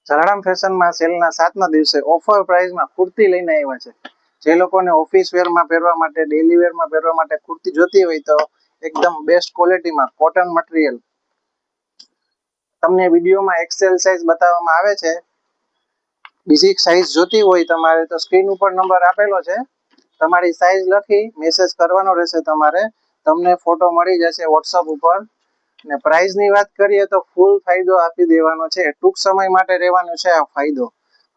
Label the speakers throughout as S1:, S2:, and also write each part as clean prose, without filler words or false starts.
S1: જલારામ ફેશનમાં સેલના 7મા દિવસે ઓફર પ્રાઇસમાં કુર્તી લઈને આવ્યા છે. જે લોકોને ઓફિસ વેરમાં પહેરવા માટે, ડેલી વેરમાં પહેરવા માટે કુર્તી જોતી હોય તો એકદમ બેસ્ટ ક્વોલિટીમાં કોટન મટીરિયલ તમને વિડીયોમાં એક્સેલ સાઇઝ બતાવવામાં આવે છે. બીજી સાઇઝ જોતી હોય તમારે તો સ્ક્રીન ઉપર નંબર આપેલો છે. તમારી સાઇઝ લખી મેસેજ કરવાનો રહેશે. તમારે તમને ફોટો મળી જશે વોટ્સઅપ ઉપર. અને પ્રાઇસની વાત કરીએ તો ફૂલ ફાયદો આપી દેવાનો છે. ટૂંક સમય માટે રહેવાનો છે આ ફાયદો.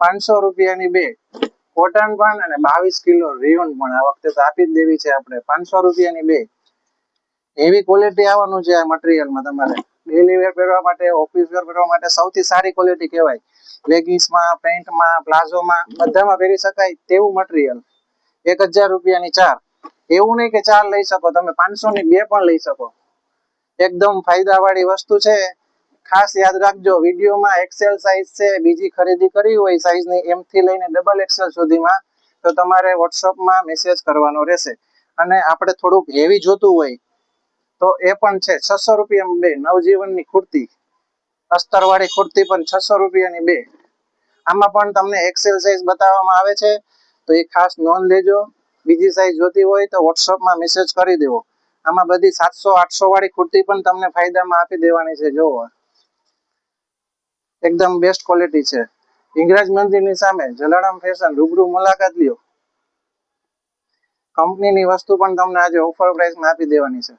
S1: 500 રૂપિયાની બે કોટન પણ અને 22 કિલો રેયોન પણ આ વખતે તો આપી જ દેવી છે આપણે. 500 રૂપિયાની બે એવી ક્વોલિટી આવવાનું છે આ મટીરિયલમાં. તમારે ડેલી વેર પહેરવા માટે, ઓફિસ વેર પહેરવા માટે સૌથી સારી ક્વોલિટી કહેવાય. લેગિંગ્સમાં, પેન્ટમાં, પ્લાઝોમાં બધામાં પહેરી શકાય તેવું મટીરિયલ. 1000 રૂપિયાની 4. એવું નહીં કે 4 લઈ શકો તમે, 500 ની 2 પણ લઈ શકો. એકદમ ફાયદાવાળી વસ્તુ છે. ખાસ યાદ રાખજો, વિડીયોમાં એક્સેલ સાઇઝ છે. બીજી ખરીદી કરવી હોય સાઇઝની M થી લઈને XXL સુધીમાં તો તમારે વોટ્સઅપમાં મેસેજ કરવાનો રહેશે. અને આપણે થોડુંક હેવી જોતું હોય તો એ પણ છે. 600 રૂપિયામાં બે નવજીવનની કુર્તી, અસ્તરવાળી કુર્તી પણ 600 રૂપિયાની બે. આમાં પણ તમને એક્સેલ સાઇઝ બતાવવામાં આવે છે તો એ ખાસ નોંધ લેજો. બીજી સાઇઝ જોતી હોય તો વોટ્સઅપમાં મેસેજ કરી દેવો. આમાં બધી 700-800 વાળી કુર્તી પણ તમને ફાયદામાં આપી દેવાની છે. જોવો, એકદમ બેસ્ટ ક્વોલિટી છે. હિંગરાજ મંદિરની સામે જલારામ ફેશન, રૂબરૂ મુલાકાત લ્યો. કંપનીની વસ્તુ પણ તમને આજે ઓફર પ્રાઇસમાં આપી દેવાની છે.